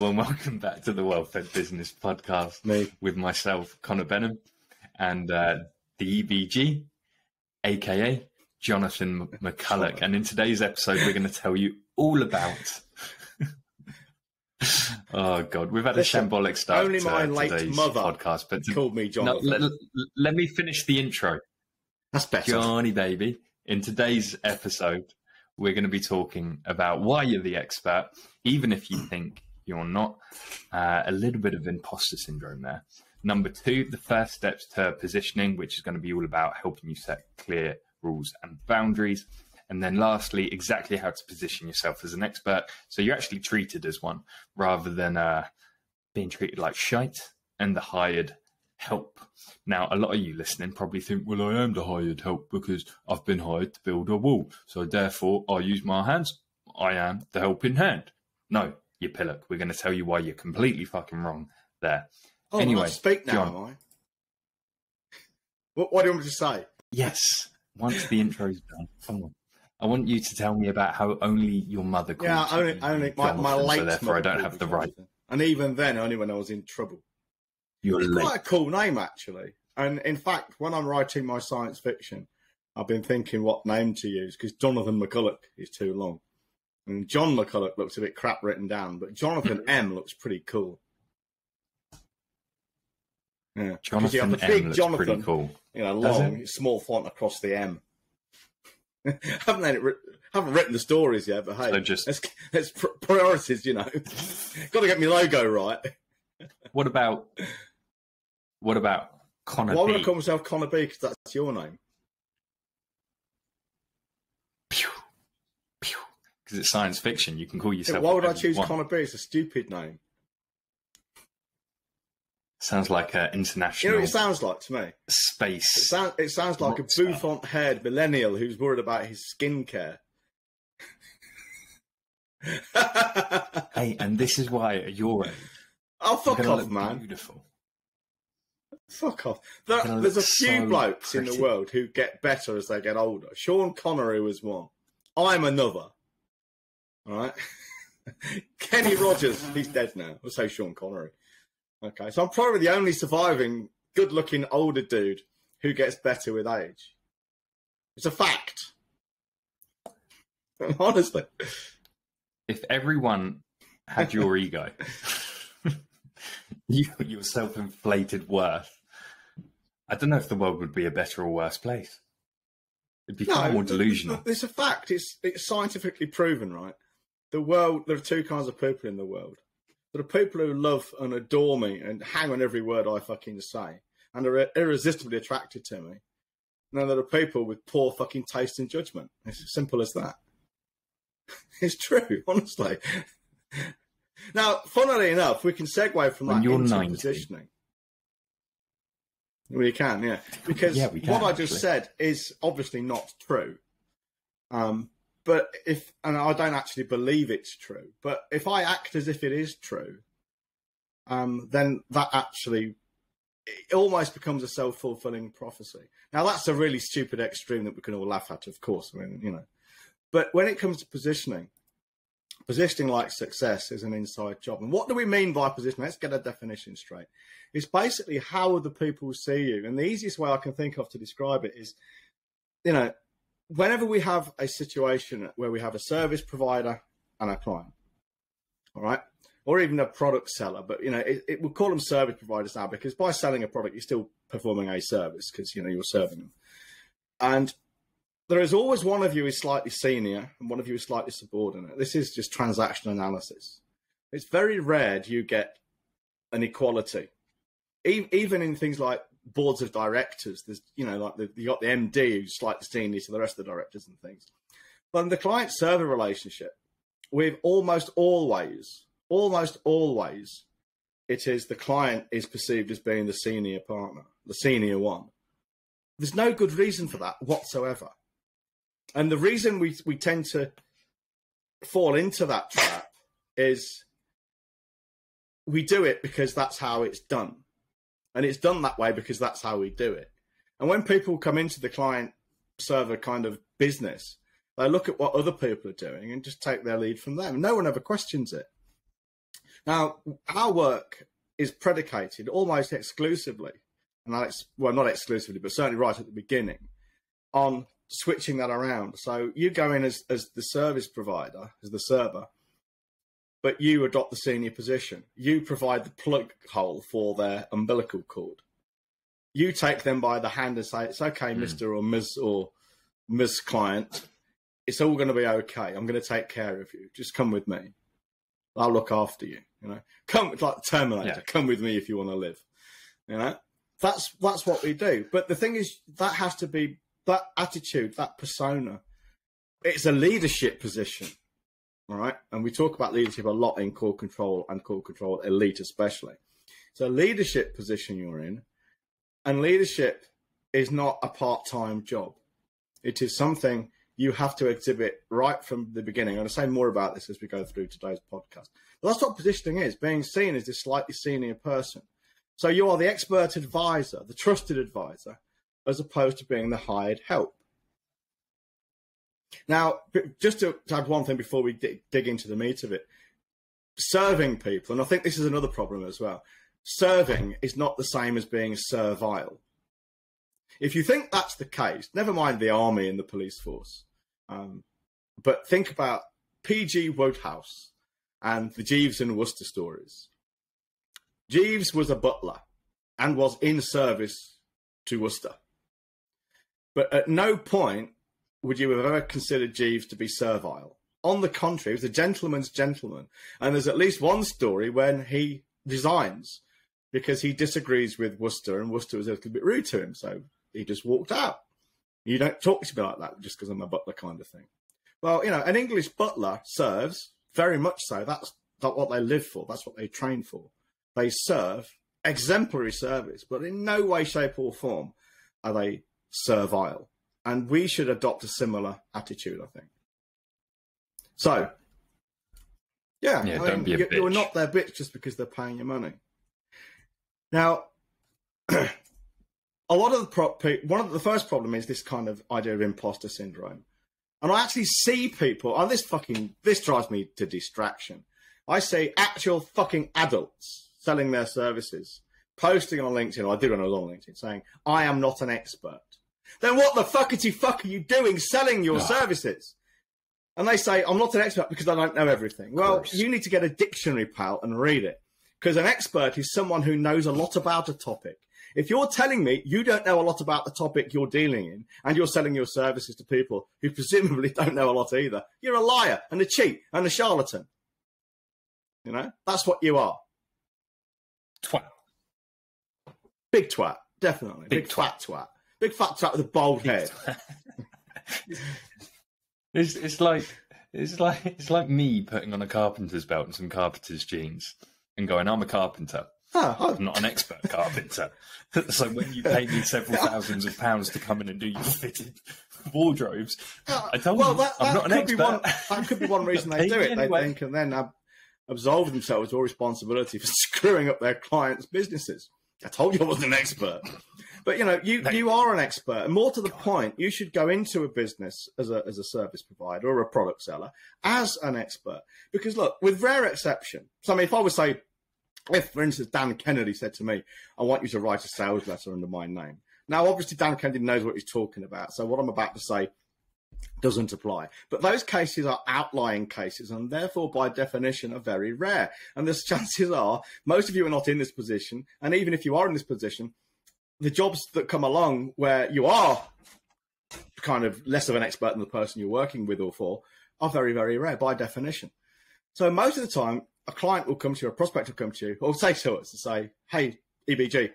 Well, welcome back to the Well-Fed Business Podcast with myself, Connor Benham, and the EBG, aka Jonathan McCulloch. And in today's episode, we're going to tell you all about... Oh, God, we've had a shambolic start only my to late today's mother podcast. But called me Jonathan. No, let me finish the intro. That's better. Johnny, baby. In today's episode, we're going to be talking about why you're the expert, even if you think you're not. A little bit of imposter syndrome there. Number 2, the first steps to positioning, which is going to be all about helping you set clear rules and boundaries. And then lastly, exactly how to position yourself as an expert so you're actually treated as one rather than being treated like shite and the hired help. Now, a lot of you listening probably think, well, I am the hired help because I've been hired to build a wall. So therefore, I use my hands. I am the helping hand. No, you pillock. We're going to tell you why you're completely fucking wrong there. Oh, anyway, I speak now, John, am I? What do you want me to say? Yes, once the intro's done, come on. I want you to tell me about how only your mother calls only my late so therefore I don't have the right. And even then, only when I was in trouble. You're It's late. quite a cool name, actually. And in fact, when I'm writing my science fiction, I've been thinking what name to use because Jonathan McCulloch is too long. And John McCulloch looks a bit crap written down, but Jonathan M looks pretty cool. Yeah, Jonathan M looks pretty cool. You know, long, small font across the M. haven't written the stories yet, but hey, so it's priorities, you know. Got to get my logo right. What about Connor B? Why would I call myself Connor B? Because that's your name. Because it's science fiction. You can call yourself. Why would I choose Connor B? It's a stupid name. Sounds like an international. You know what it sounds like to me? Space. It sounds like a bouffant-haired millennial who's worried about his skincare. Hey, and this is why at your age. Oh, fuck off, man. Beautiful. Fuck off. There's a few blokes in the world who get better as they get older. Sean Connery was one. I'm another. All right? Kenny Rogers, he's dead now. We'll say Sean Connery. Okay, so I'm probably the only surviving good-looking older dude who gets better with age. It's a fact. Honestly. If everyone had your ego, your self-inflated worth, I don't know if the world would be a better or worse place. It'd be far more delusional. It's a fact. It's scientifically proven, right? The world. There are two kinds of people in the world. There are people who love and adore me and hang on every word I fucking say and are irresistibly attracted to me. And then there are people with poor fucking taste and judgment. It's as simple as that. It's true, honestly. Now, funnily enough, we can segue from that into positioning. Well, you can, yeah. Because what I just said is obviously not true. But and I don't actually believe it's true, but if I act as if it is true, then that actually it almost becomes a self-fulfilling prophecy. Now, that's a really stupid extreme that we can all laugh at, of course. I mean, you know, but when it comes to positioning like success is an inside job. And what do we mean by positioning? Let's get a definition straight. It's basically how other people see you. And the easiest way I can think of to describe it is, you know, whenever we have a situation where we have a service provider and a client, all right, or even a product seller, but, you know, we'll call them service providers now because by selling a product, you're still performing a service because, you know, you're serving them. And there is always one of you is slightly senior and one of you is slightly subordinate. This is just transaction analysis. It's very rare do you get an equality. Even in things like boards of directors, there's, you know, like you got the MD who's slightly senior to the rest of the directors and things. But in the client-server relationship, we've almost always, it is the client is perceived as being the senior partner, the senior one. There's no good reason for that whatsoever. And the reason we tend to fall into that trap is we do it because that's how it's done. And it's done that way because that's how we do it. And when people come into the client server kind of business, they look at what other people are doing and just take their lead from them. No one ever questions it. Now, our work is predicated almost exclusively, and well, not exclusively, but certainly right at the beginning, on switching that around. So you go in as the service provider, as the server, but you adopt the senior position. You provide the plug hole for their umbilical cord. You take them by the hand and say, it's okay, Mr. or Ms. client. It's all going to be okay. I'm going to take care of you. Just come with me. I'll look after you. You know, come like Terminator. Yeah. Come with me if you want to live. You know, that's what we do. But the thing is, that has to be that attitude, that persona. It's a leadership position, all right? And we talk about leadership a lot in Core Control and Core Control Elite especially. It's a leadership position you're in, and leadership is not a part-time job. It is something you have to exhibit right from the beginning. I'm going to say more about this as we go through today's podcast. But that's what positioning is, being seen as this slightly senior person. So you are the expert advisor, the trusted advisor, as opposed to being the hired help. Now, just to add one thing before we dig into the meat of it, serving people, and I think this is another problem as well, serving is not the same as being servile. If you think that's the case, never mind the army and the police force, but think about P.G. Wodehouse and the Jeeves and Worcester stories. Jeeves was a butler and was in service to Worcester. But at no point would you have ever considered Jeeves to be servile. On the contrary, he was a gentleman's gentleman. And there's at least one story when he resigns because he disagrees with Worcester, and Worcester was a little bit rude to him. So he just walked out. You don't talk to me like that just because I'm a butler kind of thing. Well, you know, an English butler serves, very much so. That's what they live for. That's what they train for. They serve exemplary service, but in no way, shape or form are they servile. And we should adopt a similar attitude, I think. So, yeah, don't be a bitch. You're not their bitch just because they're paying you money. Now, a lot of the first problem is this kind of idea of imposter syndrome. And I actually see people, and this drives me to distraction. I see actual fucking adults selling their services, posting on LinkedIn, or I did when I was on LinkedIn, saying, I am not an expert. Then what the fuckity fuck are you doing selling your services? And they say, I'm not an expert because I don't know everything. Well, you need to get a dictionary, pal, and read it. Because an expert is someone who knows a lot about a topic. If you're telling me you don't know a lot about the topic you're dealing in, and you're selling your services to people who presumably don't know a lot either, you're a liar and a cheat and a charlatan. You know, that's what you are. Twat. Big twat, definitely. Big fat twat. Big fat twat with a bald head. It's like me putting on a carpenter's belt and some carpenter's jeans and going, I'm a carpenter. I'm not an expert carpenter. So when you pay me several thousands of pounds to come in and do your fitted wardrobes, I told you I'm not an expert. That could be one reason they do it. They then can then absolve themselves of all responsibility for screwing up their clients' businesses. I told you I wasn't an expert. But, you know, you are an expert. And more to the point, you should go into a business as a service provider or a product seller as an expert. Because, look, with rare exception, so I mean, if I would say, if, for instance, Dan Kennedy said to me, I want you to write a sales letter under my name. Now, obviously, Dan Kennedy knows what he's talking about. So what I'm about to say doesn't apply. But those cases are outlying cases and therefore, by definition, are very rare. And the chances are most of you are not in this position. And even if you are in this position, the jobs that come along where you are kind of less of an expert than the person you're working with or for are very, very rare by definition. So most of the time, a client will come to you, a prospect will come to you, or say to us and say, hey, EBG,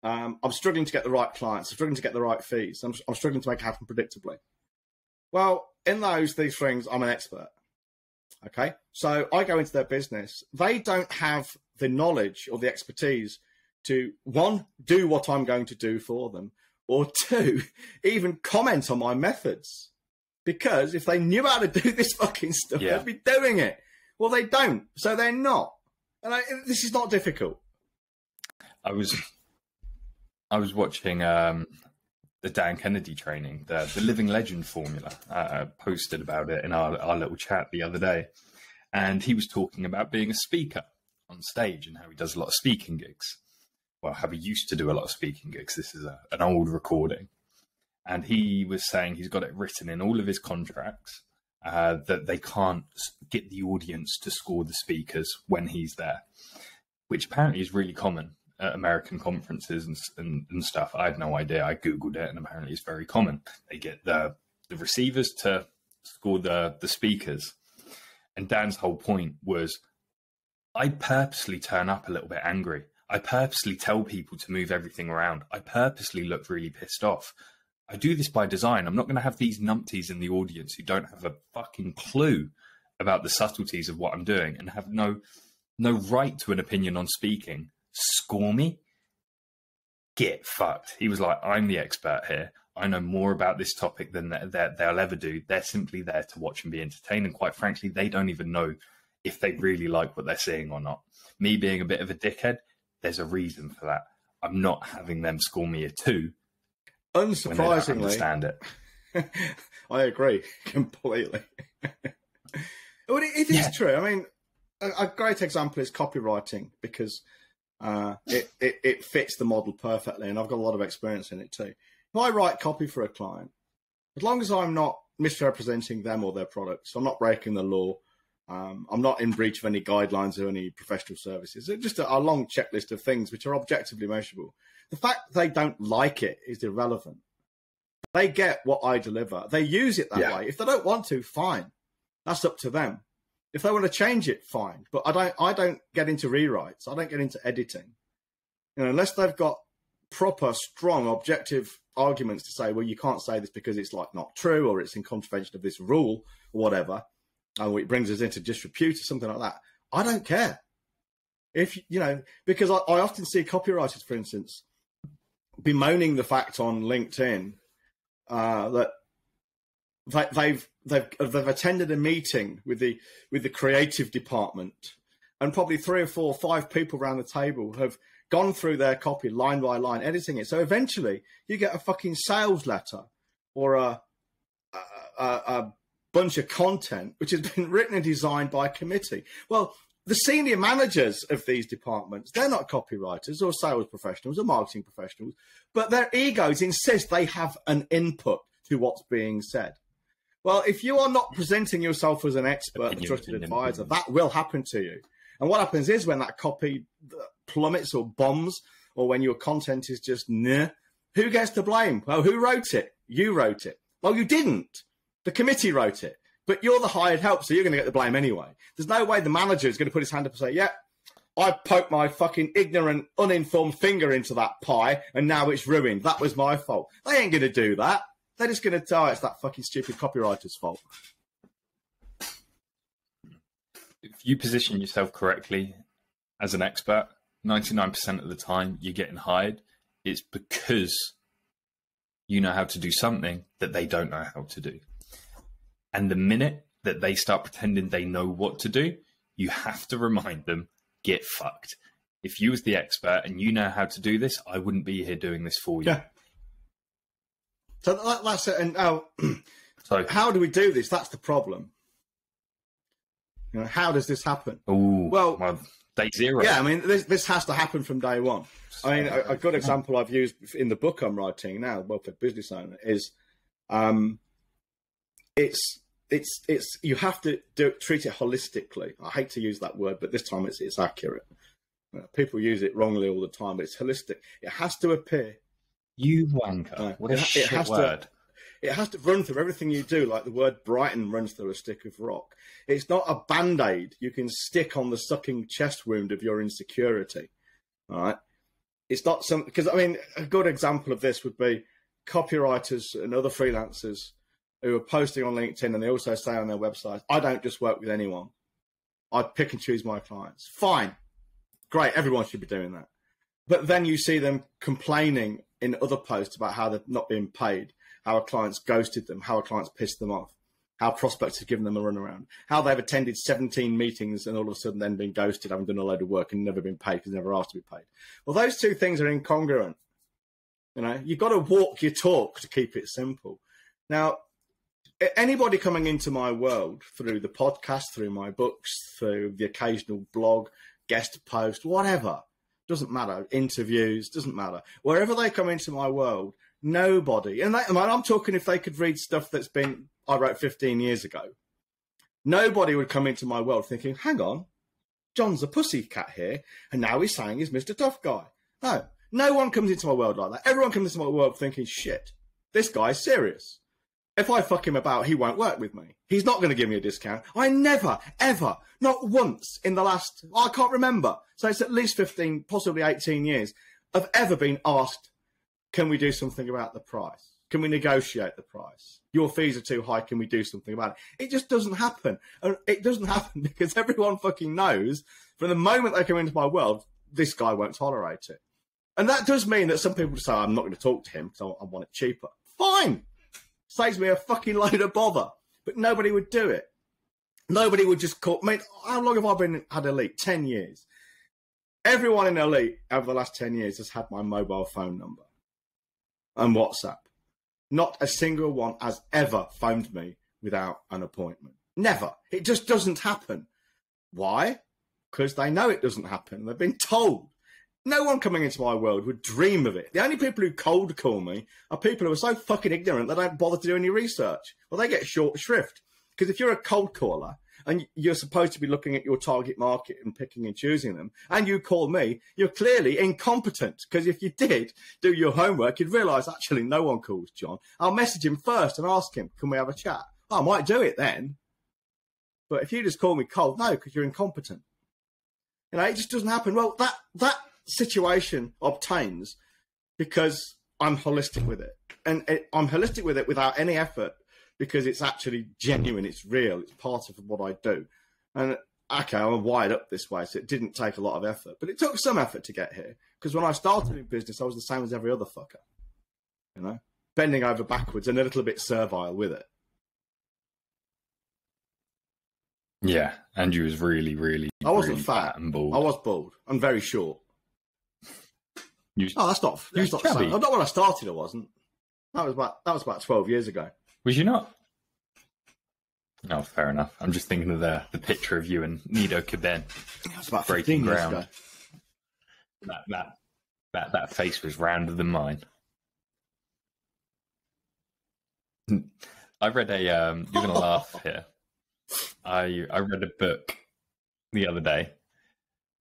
I'm struggling to get the right clients, I'm struggling to get the right fees, I'm struggling to make it happen predictably. Well, in these things, I'm an expert. Okay, so I go into their business. They don't have the knowledge or the expertise to, one, do what I'm going to do for them, or two, even comment on my methods. Because if they knew how to do this fucking stuff, they'd be doing it. Well, they don't, so they're not. And this is not difficult. I was watching the Dan Kennedy training, the Living Legend formula. I posted about it in our little chat the other day. And he was talking about being a speaker on stage and how he does a lot of speaking gigs. Well, how he used to do a lot of speaking gigs. This is an old recording. And he was saying he's got it written in all of his contracts that they can't get the audience to score the speakers when he's there, which apparently is really common at American conferences and stuff. I had no idea. I Googled it, and apparently it's very common. They get the receivers to score the speakers. And Dan's whole point was, I purposely turn up a little bit angry. I purposely tell people to move everything around. I purposely look really pissed off. I do this by design. I'm not going to have these numpties in the audience who don't have a fucking clue about the subtleties of what I'm doing and have no right to an opinion on speaking. Score me? Get fucked. He was like, I'm the expert here. I know more about this topic than they'll ever do. They're simply there to watch and be entertained. And quite frankly, they don't even know if they really like what they're seeing or not. Me being a bit of a dickhead, there's a reason for that. I'm not having them score me a 2. Unsurprisingly, understand it. I agree completely. Well, it is true. I mean, a great example is copywriting, because it fits the model perfectly, and I've got a lot of experience in it too. If I write copy for a client, as long as I'm not misrepresenting them or their products, I'm not breaking the law, I'm not in breach of any guidelines or any professional services. It's just a long checklist of things which are objectively measurable. The fact that they don't like it is irrelevant. They get what I deliver. They use it that way. If they don't want to, fine. That's up to them. If they want to change it, fine. But I don't get into rewrites. I don't get into editing. Unless they've got proper, strong, objective arguments to say, well, you can't say this because it's like not true, or it's in contravention of this rule, or whatever, and it brings us into disrepute or something like that. I don't care. Because I often see copywriters, for instance, bemoaning the fact on LinkedIn that they've attended a meeting with the creative department, and probably 3 or 4 or 5 people around the table have gone through their copy line by line, editing it. So eventually you get a fucking sales letter or a bunch of content which has been written and designed by a committee. Well, the senior managers of these departments, they're not copywriters or sales professionals or marketing professionals, but their egos insist they have an input to what's being said. Well, if you are not presenting yourself as an expert and trusted advisor, that will happen to you. And what happens is, when that copy plummets or bombs, or when your content is just who gets to blame? Well, who wrote it? You wrote it. Well, you didn't. The committee wrote it. But you're the hired help, so you're going to get the blame anyway. There's no way the manager is going to put his hand up and say, yeah, I poked my fucking ignorant, uninformed finger into that pie, and now it's ruined. That was my fault. They ain't going to do that. They're just going to tell it's that fucking stupid copywriter's fault. If you position yourself correctly as an expert, 99% of the time you're getting hired, it's because you know how to do something that they don't know how to do. And the minute that they start pretending they know what to do, you have to remind them, get fucked. If you was the expert and you know how to do this, I wouldn't be here doing this for you. Yeah. So that's it. And now, so how do we do this? That's the problem. How does this happen? Well, day 0. Yeah, I mean, this has to happen from day one. I mean, a good example I've used in the book I'm writing now, Wealth for Business Owner, is it's you have to treat it holistically. I hate to use that word, but this time it's accurate. People use it wrongly all the time, but it's holistic. It has to appear. You wanker. What a shit word. It has to run through everything you do, like the word Brighton runs through a stick of rock. It's not a Band-Aid you can stick on the sucking chest wound of your insecurity. All right? It's not some... Because, I mean, a good example of this would be copywriters and other freelancers who are posting on LinkedIn, and they also say on their website, I don't just work with anyone. I pick and choose my clients. Fine. Great. Everyone should be doing that. But then you see them complaining in other posts about how they're not being paid, how a client's ghosted them, how a client's pissed them off, how prospects have given them a runaround, how they've attended 17 meetings and all of a sudden then been ghosted, having done a load of work and never been paid because they never asked to be paid. Well, those two things are incongruent. You've got to walk your talk to keep it simple. Now, anybody coming into my world through the podcast, through my books, through the occasional blog, guest post, whatever. Doesn't matter. Interviews, doesn't matter. Wherever they come into my world, nobody, and I'm talking if they could read stuff I wrote 15 years ago, nobody would come into my world thinking, hang on, John's a pussycat here, and now he's saying he's Mr. Tough Guy. No one comes into my world like that. Everyone comes into my world thinking, shit, this guy's serious. If I fuck him about, he won't work with me. He's not going to give me a discount. I never, ever, not once in the last, I can't remember, so it's at least 15, possibly 18 years, I've ever been asked, can we do something about the price? Can we negotiate the price? Your fees are too high. Can we do something about it? It just doesn't happen. And it doesn't happen because everyone fucking knows from the moment they come into my world, this guy won't tolerate it. And that does mean that some people say, I'm not going to talk to him because I want it cheaper. Fine. Saves me a fucking load of bother. But nobody would do it. Nobody would just call. I mean, how long have I had Elite? 10 years. Everyone in Elite over the last 10 years has had my mobile phone number and WhatsApp. Not a single one has ever phoned me without an appointment. Never. It just doesn't happen. Why? Because they know it doesn't happen. They've been told. No one coming into my world would dream of it. The only people who cold call me are people who are so fucking ignorant they don't bother to do any research. Well, they get short shrift. Because if you're a cold caller and you're supposed to be looking at your target market and picking and choosing them, and you call me, you're clearly incompetent. Because if you did do your homework, you'd realise, actually, no one calls John. I'll message him first and ask him, can we have a chat? I might do it then. But if you just call me cold, no, because you're incompetent. You know, it just doesn't happen. Well, that situation obtains because I'm holistic with it. And I'm holistic with it without any effort because it's actually genuine, it's real, it's part of what I do. And, okay, I'm wired up this way, so it didn't take a lot of effort. But it took some effort to get here because when I started in business, I was the same as every other fucker. You know, bending over backwards and a little bit servile with it. Yeah, and you was really, I wasn't really fat and bald. I was bald and very short. That's not chubby. Not when I started. I wasn't. That was about 12 years ago. Was you not? No, fair enough. I'm just thinking of the picture of you and Nido Caben. That was about breaking 15 years ground. Ago. That face was rounder than mine. I read a. You're gonna laugh here. I read a book the other day.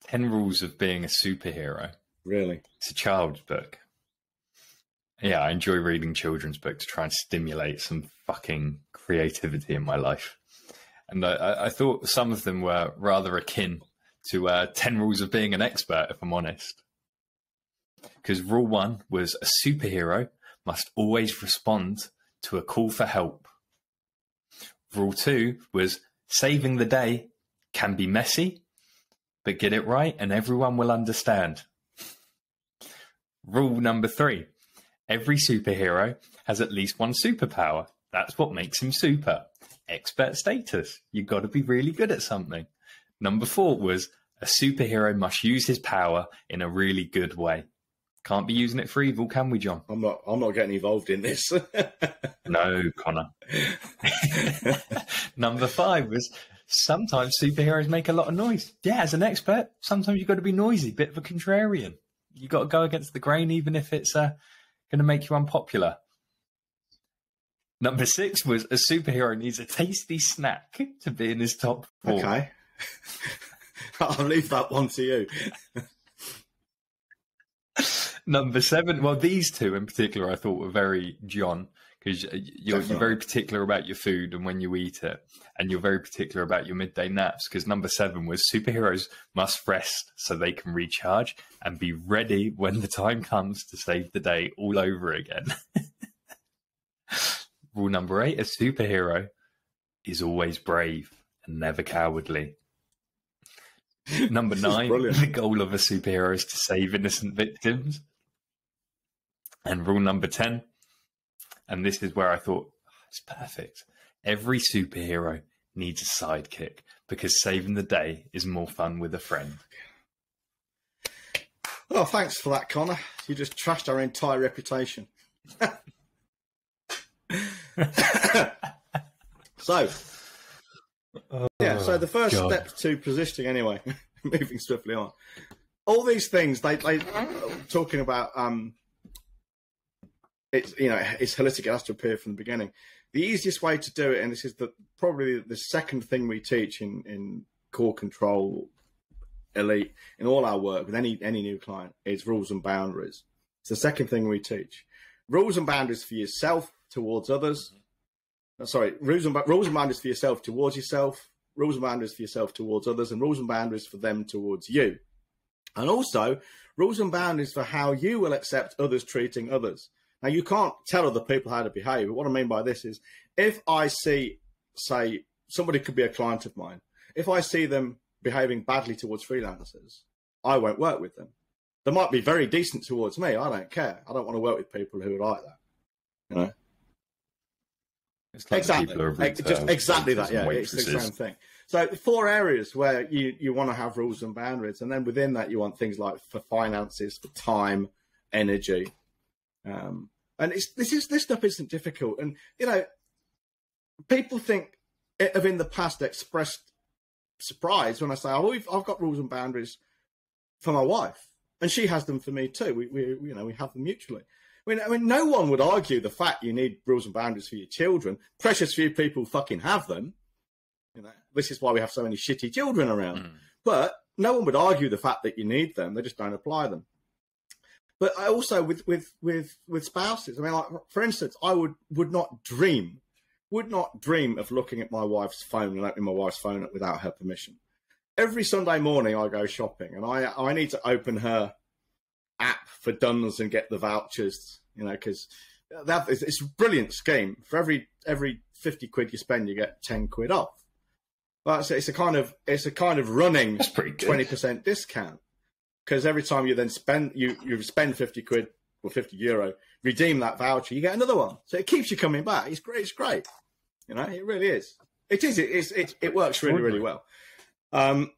10 Rules of Being a Superhero. Really? It's a child's book. Yeah, I enjoy reading children's books to try and stimulate some fucking creativity in my life. And I thought some of them were rather akin to 10 Rules of Being an Expert, if I'm honest. Because rule 1 was a superhero must always respond to a call for help. Rule 2 was saving the day can be messy, but get it right and everyone will understand. Rule number 3, every superhero has at least one superpower. That's what makes him super. Expert status. You've got to be really good at something. Number 4 was a superhero must use his power in a really good way. Can't be using it for evil, can we, John? I'm not getting involved in this. No, Connor. Number 5 was sometimes superheroes make a lot of noise. Yeah, as an expert, sometimes you've got to be noisy, bit of a contrarian. You've got to go against the grain, even if it's going to make you unpopular. Number 6 was a superhero needs a tasty snack to be in his top 4. Okay. I'll leave that one to you. Number 7, well, these two in particular I thought were very John, because you're very particular about your food and when you eat it, and you're very particular about your midday naps, because number 7 was superheroes must rest so they can recharge and be ready when the time comes to save the day all over again. Rule number 8, a superhero is always brave and never cowardly. Number 9, the goal of a superhero is to save innocent victims. And rule number 10, and this is where I thought, it's perfect. Every superhero needs a sidekick because saving the day is more fun with a friend. Well, thanks for that, Connor. You just trashed our entire reputation. So the first step to positioning, anyway. moving swiftly on. All these things, they talking about, it's holistic. It has to appear from the beginning. The easiest way to do it, and this is probably the second thing we teach in core control, elite, in all our work with any new client, is rules and boundaries. It's the second thing we teach. Rules and boundaries for yourself towards others. Rules and boundaries for yourself towards yourself. Rules and boundaries for yourself towards others, and rules and boundaries for them towards you. And also rules and boundaries for how you will accept others treating others. Now, you can't tell other people how to behave. But what I mean by this is, if I see, say, somebody could be a client of mine. If I see them behaving badly towards freelancers, I won't work with them. They might be very decent towards me. I don't care. I don't want to work with people who are like that. You know? It's like exactly. Exactly that. Yeah, it's the same thing. So the 4 areas where you want to have rules and boundaries, and then within that you want things like for finances, for time, energy. And this stuff isn't difficult. And, people have in the past expressed surprise when I say, I've got rules and boundaries for my wife, and she has them for me too. We have them mutually. I mean, no one would argue the fact you need rules and boundaries for your children. Precious few people fucking have them. This is why we have so many shitty children around. But no one would argue the fact that you need them. They just don't apply them. But I also with spouses. I mean, like, for instance, I would not dream of looking at my wife's phone and opening my wife's phone up without her permission. Every Sunday morning I go shopping, and I need to open her app for Dunnes and get the vouchers, because it's a brilliant scheme. For every 50 quid you spend, you get 10 quid off. But it's a kind of running 20% discount. Because every time you then spend 50 quid or 50 euro, redeem that voucher, you get another one. So it keeps you coming back. It's great. It's great. It really is. It is. It works really, really well. And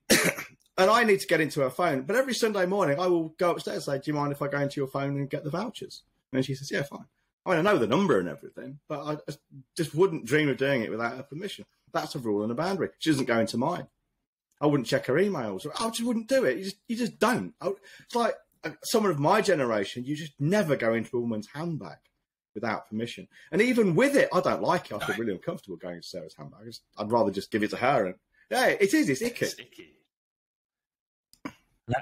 I need to get into her phone. But every Sunday morning, I will go upstairs and say, do you mind if I go into your phone and get the vouchers? And she says, yeah, fine. I mean, I know the number and everything, but I just wouldn't dream of doing it without her permission. That's a rule and a boundary. She doesn't go into mine. I wouldn't check her emails. I just wouldn't do it. You just don't. It's like someone of my generation, you just never go into a woman's handbag without permission. And even with it, I don't like it. I feel really uncomfortable going into Sarah's handbag. I'd rather just give it to her. And yeah, it is. It's icky. It's icky.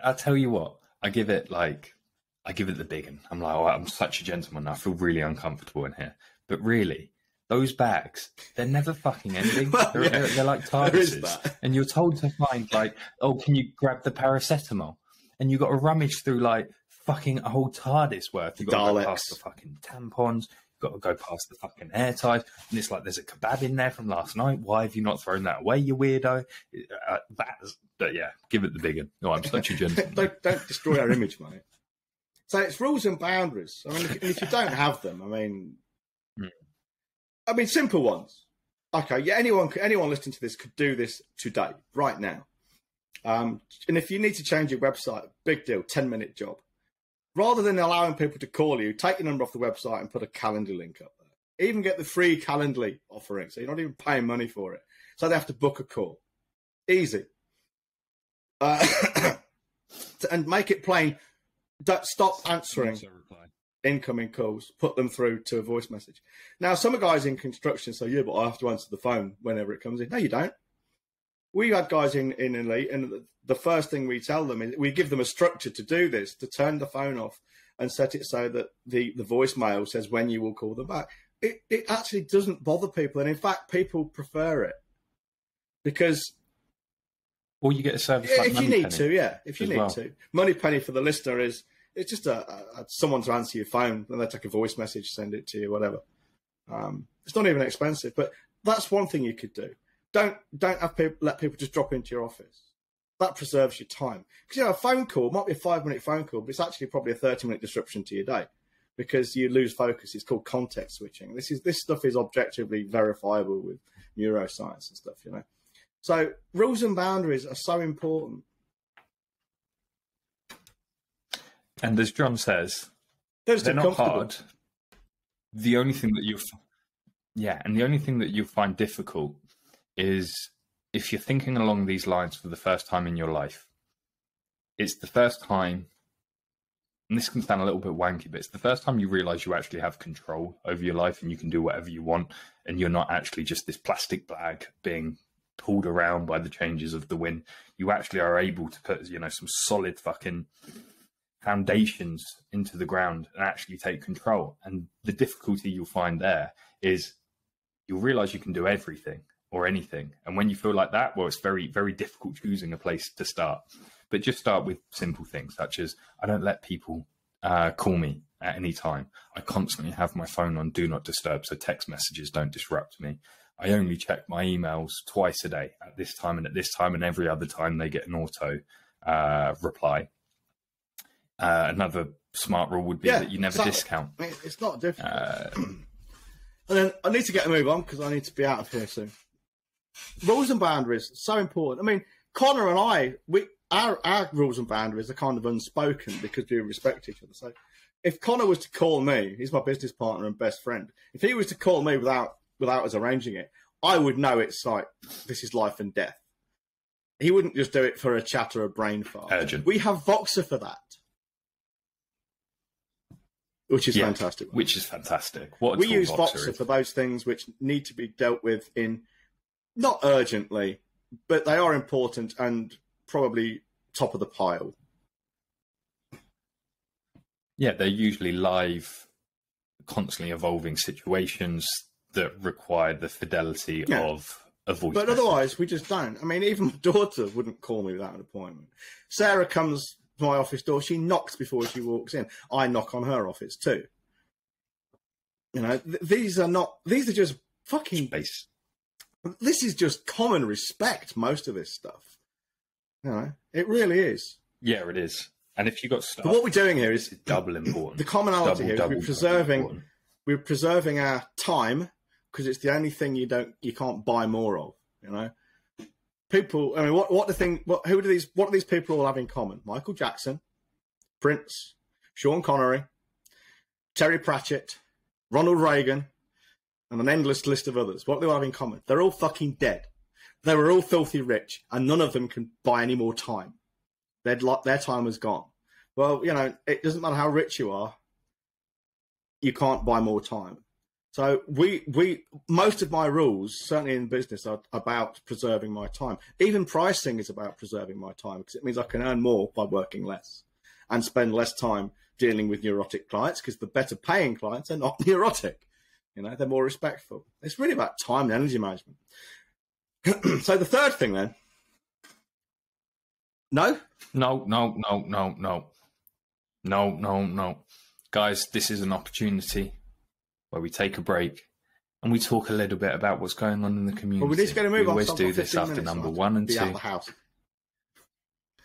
I'll tell you what. I give it the big one. I'm like, I'm such a gentleman. I feel really uncomfortable in here. But really, those bags, they're never fucking ending. They're like TARDISes. And you're told to find, like, oh, can you grab the paracetamol? And you've got to rummage through, like, fucking a whole TARDIS worth. You've got to go past the fucking tampons. You've got to go past the fucking hair ties. And it's like, there's a kebab in there from last night. Why have you not thrown that away, you weirdo? But yeah, give it the big one. No, I'm such a gentleman. don't destroy our image, mate. So it's rules and boundaries. I mean, if you don't have them, I mean, simple ones. Okay, yeah, anyone listening to this could do this today, right now. And if you need to change your website, big deal, 10-minute job. Rather than allowing people to call you, take the number off the website and put a Calendly link up there. Even get the free Calendly offering, so you're not even paying money for it. So they have to book a call. Easy. And make it plain. Don't stop answering incoming calls. Put them through to a voice message. Now, some guys in construction say, yeah, but I have to answer the phone whenever it comes in. No, you don't. We had guys in Elite, and the first thing we tell them is we give them a structure to do this, to turn the phone off and set it so that the voicemail says when you will call them back. It actually doesn't bother people. And in fact, people prefer it because... Or you get a service like if you need to, yeah. If you need to. Money Penny for the listener is it's just someone to answer your phone, and they take a voice message, send it to you, whatever. It's not even expensive, but that's one thing you could do. Don't let people just drop into your office. That preserves your time. Because a phone call might be a 5-minute phone call, but it's actually probably a 30-minute disruption to your day because you lose focus. It's called context switching. This stuff is objectively verifiable with neuroscience and stuff, So rules and boundaries are so important. And as John says, they're not hard. The only thing that you find difficult is if you're thinking along these lines for the first time in your life it's the first time, and this can sound a little bit wanky, but it's the first time you realize you actually have control over your life and you can do whatever you want, and you're not actually just this plastic bag being pulled around by the changes of the wind. You actually are able to put, you know, some solid fucking foundations into the ground and actually take control. And the difficulty you'll find there is you'll realize you can do everything or anything. And when you feel like that, well, it's very, very difficult choosing a place to start. But just start with simple things such as, I don't let people call me at any time. I constantly have my phone on do not disturb, so text messages don't disrupt me. I only check my emails twice a day, at this time and at this time, and every other time they get an auto reply. Another smart rule would be that you never discount. It's not difficult. And then I need to get a move on because I need to be out of here soon. Rules and boundaries, so important. I mean, Connor and I, our rules and boundaries are kind of unspoken because we respect each other. So if Connor was to call me, he's my business partner and best friend. If he was to call me without us arranging it, I would know it's like, this is life and death. He wouldn't just do it for a chat or a brain fart. Urgent. We have Voxer for that. Which is fantastic. Which is fantastic. What we use Voxer for those things which need to be dealt with in, not urgently, but they are important and probably top of the pile. Yeah, they're usually live, constantly evolving situations that require the fidelity of a voice But message. Otherwise, we just don't. I mean, even my daughter wouldn't call me without an appointment. Sarah comes to my office door. She knocks before she walks in. I knock on her office too. You know, these are just fucking... Space. This is just common respect, most of this stuff. You know, it really is. Yeah, it is. And if you got stuff... But what we're doing here is... double important. The commonality here is we're preserving our time, because it's the only thing you can't buy more of, you know. People, I mean, what do these people all have in common? Michael Jackson, Prince, Sean Connery, Terry Pratchett, Ronald Reagan, and an endless list of others. What do they all have in common? They're all fucking dead. They were all filthy rich, and none of them can buy any more time. Their time is gone. Well, you know, it doesn't matter how rich you are, you can't buy more time. So most of my rules, certainly in business, are about preserving my time. Even pricing is about preserving my time because it means I can earn more by working less and spend less time dealing with neurotic clients, because the better paying clients are not neurotic. You know, they're more respectful. It's really about time and energy management. So the third thing then. No. Guys, this is an opportunity where we take a break and we talk a little bit about what's going on in the community. Well, we need to get a move on. We always do this after number 1 and 2. Out the house.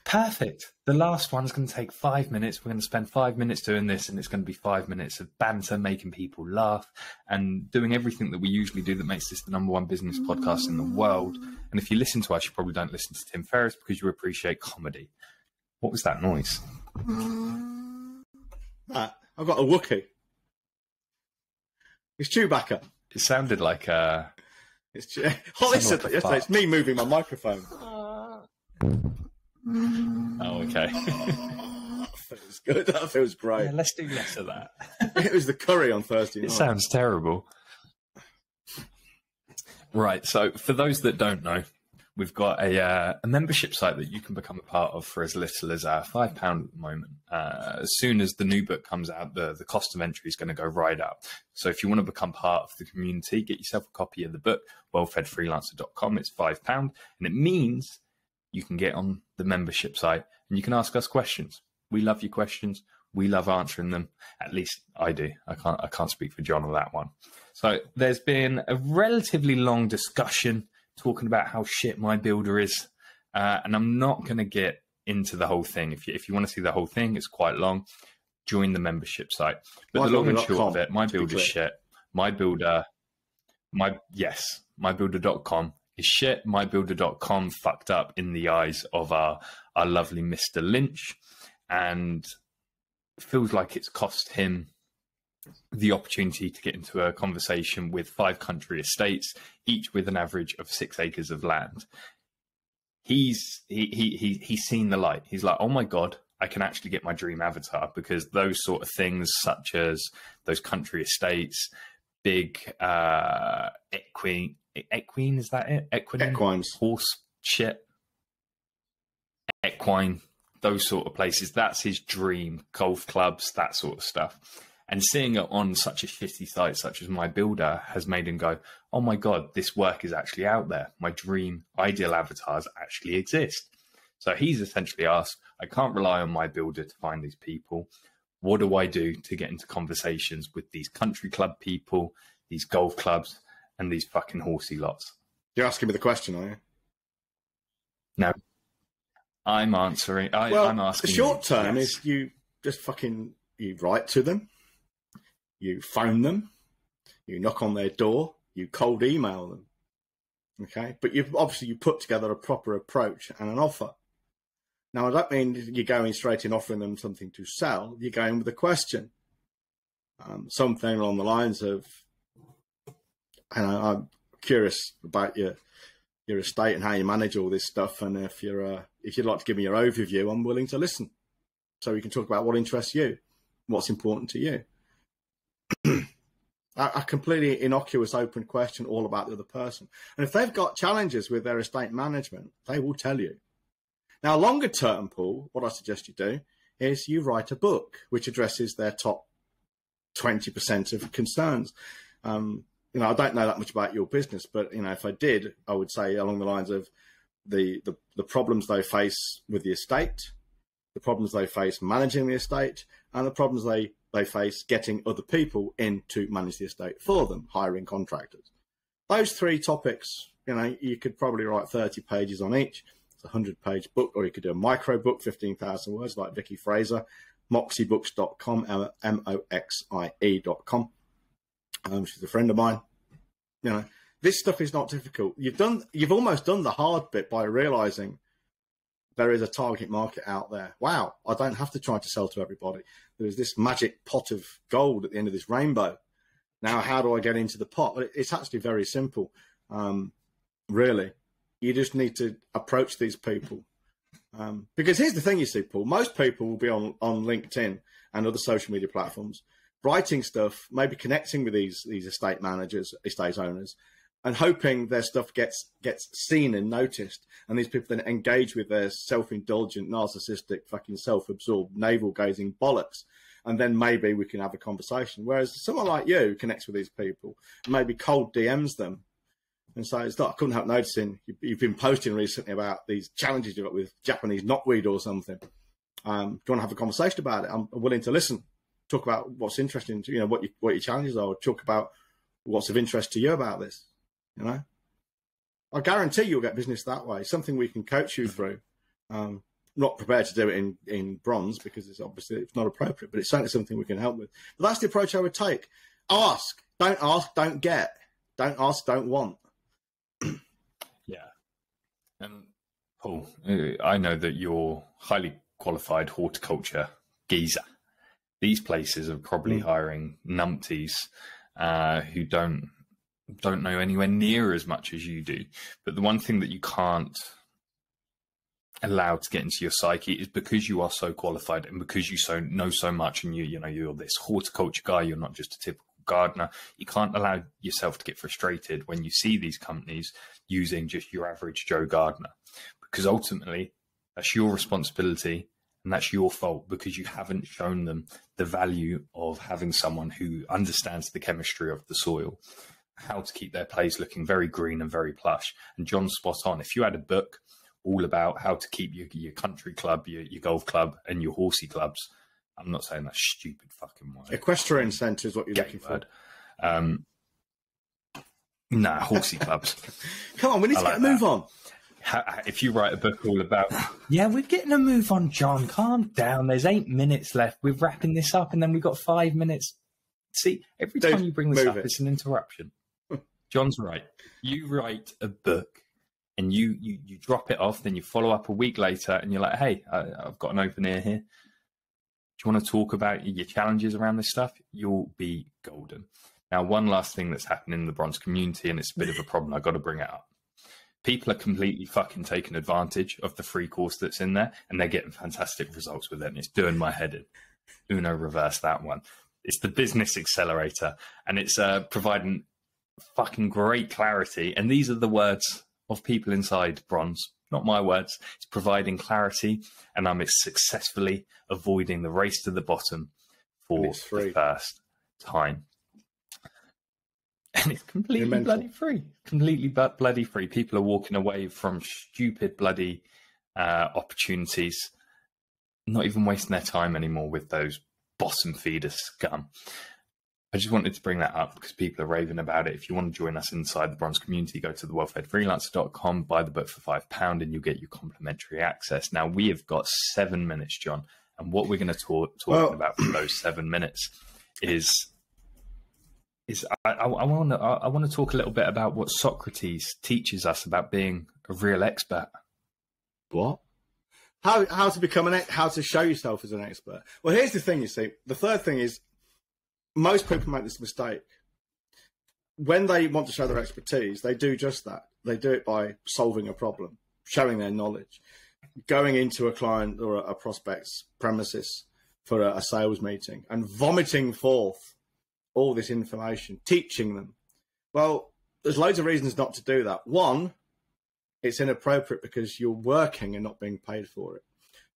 Perfect. The last one's going to take 5 minutes. We're going to spend 5 minutes doing this, and it's going to be 5 minutes of banter, making people laugh, and doing everything that we usually do that makes this the number 1 business podcast in the world. And if you listen to us, you probably don't listen to Tim Ferriss because you appreciate comedy. What was that noise? I've got a Wookiee. It's Chewbacca. It sounded like It's it's me moving my microphone. Oh, okay. That feels good. That feels great. Yeah, let's do less of that. It was the curry on Thursday night. It sounds terrible. Right, so for those that don't know, we've got a membership site that you can become a part of for as little as £5 at the moment. As soon as the new book comes out, the cost of entry is going to go right up. So if you want to become part of the community, get yourself a copy of the book, wellfedfreelancer.com. It's £5, and it means you can get on the membership site and you can ask us questions. We love your questions. We love answering them. At least I do. I can't speak for John on that one. So there's been a relatively long discussion talking about how shit my builder is. And I'm not going to get into the whole thing. If you want to see the whole thing, it's quite long. Join the membership site. But the long and short of it, my builder's shit. mybuilder.com is shit. Mybuilder.com fucked up in the eyes of our lovely Mr. Lynch. And it feels like it's cost him the opportunity to get into a conversation with 5 country estates, each with an average of 6 acres of land. he's seen the light. He's like, oh my God, I can actually get my dream avatar, because those sort of things, such as those country estates, big equine, is that it? Equines. Horse shit. Equine, those sort of places. That's his dream. Golf clubs, that sort of stuff. And seeing it on such a shitty site such as My Builder has made him go, oh my God, this work is actually out there. My dream ideal avatars actually exist. So he's essentially asked, I can't rely on My Builder to find these people. What do I do to get into conversations with these country club people, these golf clubs, and these fucking horsey lots? You're asking me the question, are you? No. I'm answering. I'm asking. The short term is you just you write to them, you phone them, you knock on their door, you cold email them. Okay, but you put together a proper approach and an offer. Now, I don't mean you're going straight in offering them something to sell. You're going with a question, something along the lines of, and I'm curious about your estate and how you manage all this stuff. And if you'd like to give me your overview, I'm willing to listen. So we can talk about what interests you, what's important to you. A completely innocuous, open question, all about the other person. And if they've got challenges with their estate management, they will tell you. Now, longer term, Paul, what I suggest you do is you write a book which addresses their top 20% of concerns. I don't know that much about your business, but if I did, I would say along the lines of the problems they face with the estate, the problems they face managing the estate, and the problems they face getting other people in to manage the estate for them, hiring contractors. Those three topics, you could probably write 30 pages on each. It's a 100-page book, or you could do a micro book, 15,000 words, like Vicky Fraser, moxiebooks.com, moxie.com. She's a friend of mine. This stuff is not difficult. You've almost done the hard bit by realizing there is a target market out there. Wow, I don't have to try to sell to everybody. There's this magic pot of gold at the end of this rainbow. Now, how do I get into the pot? Well, it's actually very simple. Really, you just need to approach these people. Because here's the thing, you see, Paul, most people will be on LinkedIn and other social media platforms, writing stuff, maybe connecting with these estate managers, estate owners, and hoping their stuff gets seen and noticed. And these people then engage with their self-indulgent, narcissistic, fucking self-absorbed, navel-gazing bollocks. And then maybe we can have a conversation. Whereas someone like you connects with these people, maybe cold DMs them, and says, I couldn't help noticing you've been posting recently about these challenges you've got with Japanese knotweed or something. Do you want to have a conversation about it? I'm willing to listen. Talk about what's interesting to you, what your challenges are. Talk about what's of interest to you about this. I guarantee you'll get business that way. Something we can coach you through. Not prepared to do it in bronze because it's not appropriate, but it's certainly something we can help with. But that's the approach I would take. Ask, don't get. Don't ask, don't want. Yeah. And Paul, I know that you're highly qualified horticulture geezer. These places are probably hiring numpties who don't know anywhere near as much as you do. But the one thing that you can't allow to get into your psyche is because you are so qualified and because you know so much, and you're this horticulture guy. You're not just a typical gardener. You can't allow yourself to get frustrated when you see these companies using just your average Joe gardener, because ultimately that's your responsibility. And that's your fault because you haven't shown them the value of having someone who understands the chemistry of the soil, how to keep their place looking very green and very plush. And John's spot on. If you had a book all about how to keep your country club, your golf club, and your horsey clubs, I'm not saying that's stupid fucking word. Equestrian centre is what you're looking for. Nah, horsey clubs. Come on, we need to get a move on. If you write a book all about, we're getting a move on, John. Calm down. There's 8 minutes left. We're wrapping this up, and then we've got 5 minutes. See, every time you bring this up, it's an interruption. John's right. You write a book, and you drop it off, then you follow up a week later, and you're like, hey, I've got an open ear here. Do you want to talk about your challenges around this stuff? You'll be golden. Now, one last thing that's happening in the bronze community, and it's a bit of a problem. I've got to bring it up. People are completely fucking taking advantage of the free course that's in there, and they're getting fantastic results with it. And it's doing my head in. Uno, reverse that one. It's the business accelerator, and it's providing fucking great clarity. And these are the words of people inside Bronze, not my words. It's providing clarity, and I'm successfully avoiding the race to the bottom for the first time. And it's completely bloody free. Completely bloody free. People are walking away from stupid bloody opportunities, not even wasting their time anymore with those bottom feeder scum. I just wanted to bring that up because people are raving about it. If you want to join us inside the Bronze community, go to thewellfedfreelancer.com, buy the book for £5, and you'll get your complimentary access. Now, we have got 7 minutes, John, and what we're going to talk about for those 7 minutes is I want to talk a little bit about what Socrates teaches us about being a real expert. What? How to become how to show yourself as an expert? Well, here's the thing. You see, the third thing is most people make this mistake. When they want to show their expertise, they do just that. They do it by solving a problem, showing their knowledge, going into a client or a prospect's premises for a sales meeting and vomiting forth all this information, teaching them. Well, there's loads of reasons not to do that. One, it's inappropriate because you're working and not being paid for it.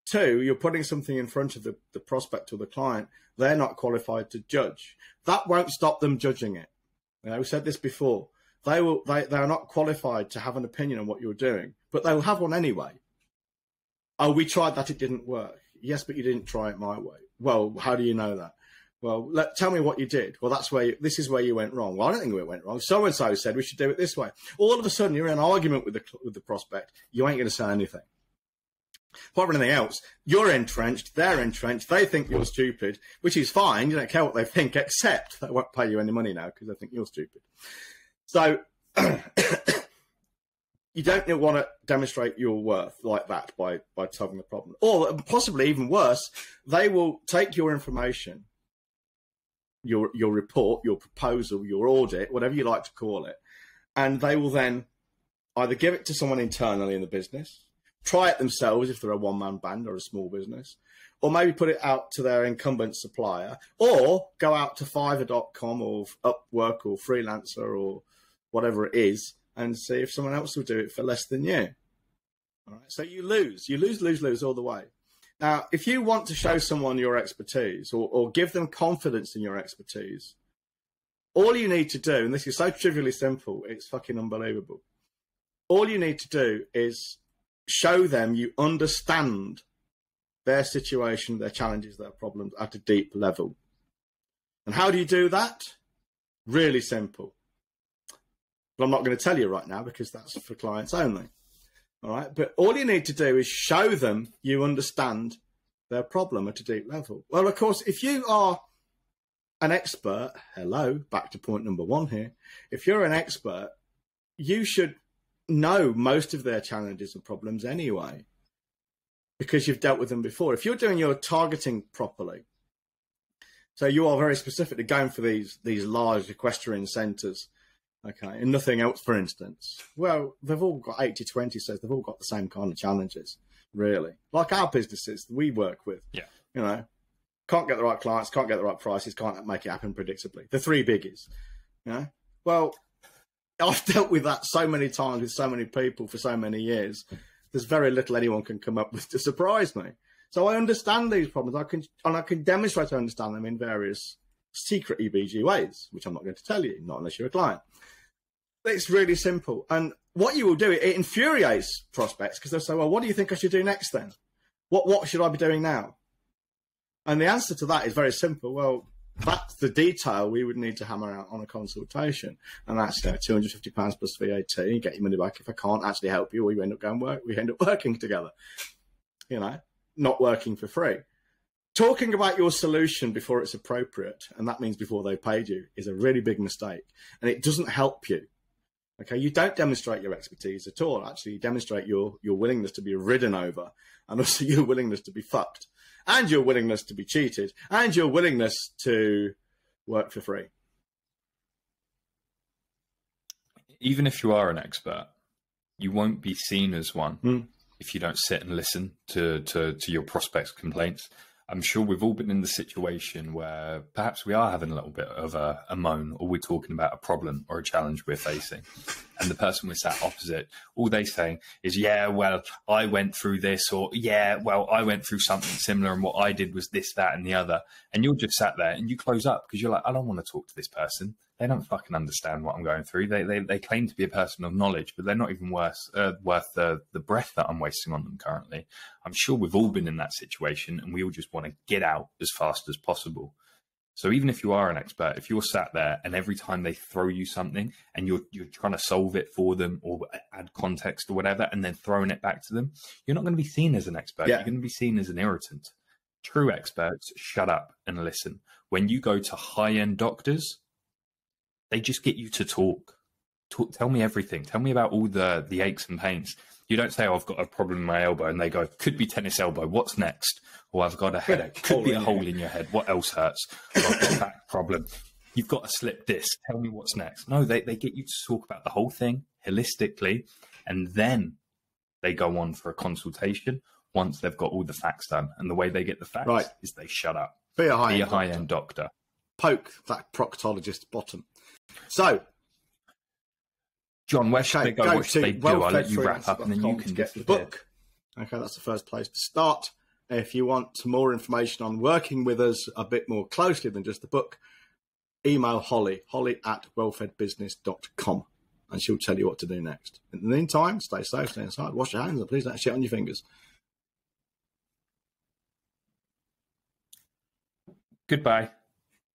Two, you're putting something in front of the prospect or the client they're not qualified to judge. That won't stop them judging it. You know, we said this before. They are not qualified to have an opinion on what you're doing, but they will have one anyway. Oh, we tried that, it didn't work. Yes, but you didn't try it my way. Well, how do you know that? Well, tell me what you did. Well, this is where you went wrong. Well, I don't think it went wrong. So-and-so said we should do it this way. All of a sudden, you're in an argument with the prospect. You ain't going to say anything. Apart from anything else, you're entrenched, they're entrenched, they think you're stupid, which is fine. You don't care what they think, except they won't pay you any money now because they think you're stupid. So you don't want to demonstrate your worth like that by solving the problem. Or possibly even worse, they will take your information, your report, your proposal, your audit, whatever you like to call it, and they will then either give it to someone internally in the business, try it themselves if they're a one-man band or a small business, or maybe put it out to their incumbent supplier, or go out to Fiverr.com or Upwork or Freelancer or whatever it is and see if someone else will do it for less than you. All right, so you lose all the way. Now, if you want to show someone your expertise or give them confidence in your expertise, all you need to do, and this is so trivially simple, it's fucking unbelievable. All you need to do is show them you understand their situation, their challenges, their problems at a deep level. And how do you do that? Really simple. But I'm not going to tell you right now because that's for clients only. All right. But all you need to do is show them you understand their problem at a deep level. Well, of course, if you are an expert, back to point number one here. If you're an expert, you should know most of their challenges and problems anyway, because you've dealt with them before. If you're doing your targeting properly, so you are very specifically going for these large equestrian centres, okay, and nothing else, for instance, well, they've all got 80-20, so they've all got the same kind of challenges, really. Like our businesses that we work with, yeah, you know, can't get the right clients, can't get the right prices, can't make it happen predictably. The three biggies, you know. Well, I've dealt with that so many times with so many people for so many years. There's very little anyone can come up with to surprise me. So I understand these problems. I can demonstrate I understand them in various secret EBG ways, which I'm not going to tell you, not unless you're a client. But it's really simple. And what you will do, it infuriates prospects because they'll say, well, what do you think I should do next then? What should I be doing now? And the answer to that is very simple. Well, that's the detail we would need to hammer out on a consultation. And that's £250 plus VAT. You get your money back if I can't actually help you, or you end up we end up working together. You know, not working for free. Talking about your solution before it's appropriate, and that means before they paid you, is a really big mistake. And it doesn't help you. Okay, you don't demonstrate your expertise at all. Actually, you demonstrate your willingness to be ridden over, and also your willingness to be fucked, and your willingness to be cheated, and your willingness to work for free. Even if you are an expert, you won't be seen as one if you don't sit and listen to your prospects' complaints. I'm sure we've all been in the situation where perhaps we are having a little bit of a moan, or we're talking about a problem or a challenge we're facing. And the person we're sat opposite, all they say is, yeah, well, I went through this, or yeah, well, I went through something similar and what I did was this, that, and the other. And you're just sat there and you close up because you're like, I don't want to talk to this person. They don't fucking understand what I'm going through. They claim to be a person of knowledge, but they're not even worth the breath that I'm wasting on them currently. I'm sure we've all been in that situation, and we all just want to get out as fast as possible. So even if you are an expert, if you're sat there and every time they throw you something and you're trying to solve it for them or add context or whatever, and then throwing it back to them, you're not going to be seen as an expert. You're going to be seen as an irritant. True experts shut up and listen. When you go to high-end doctors, they just get you to talk. Tell me everything. Tell me about all the aches and pains. You don't say, oh, I've got a problem in my elbow, and they go, could be tennis elbow. What's next? Or I've got a headache. Could be a hole in your head. What else hurts? Or I've got a back problem. You've got a slip disc. Tell me what's next. No, they get you to talk about the whole thing holistically, and then they go on for a consultation once they've got all the facts done. And the way they get the facts is they shut up. Be a high-end doctor. Poke that proctologist bottom. So, John, where should they go? What should they do? I'll let you wrap up and then you can get the book. Okay, that's the first place to start. If you want more information on working with us a bit more closely than just the book, email Holly at wellfedbusiness.com, and she'll tell you what to do next. In the meantime, stay safe, stay inside, wash your hands, and please don't shit on your fingers. Goodbye.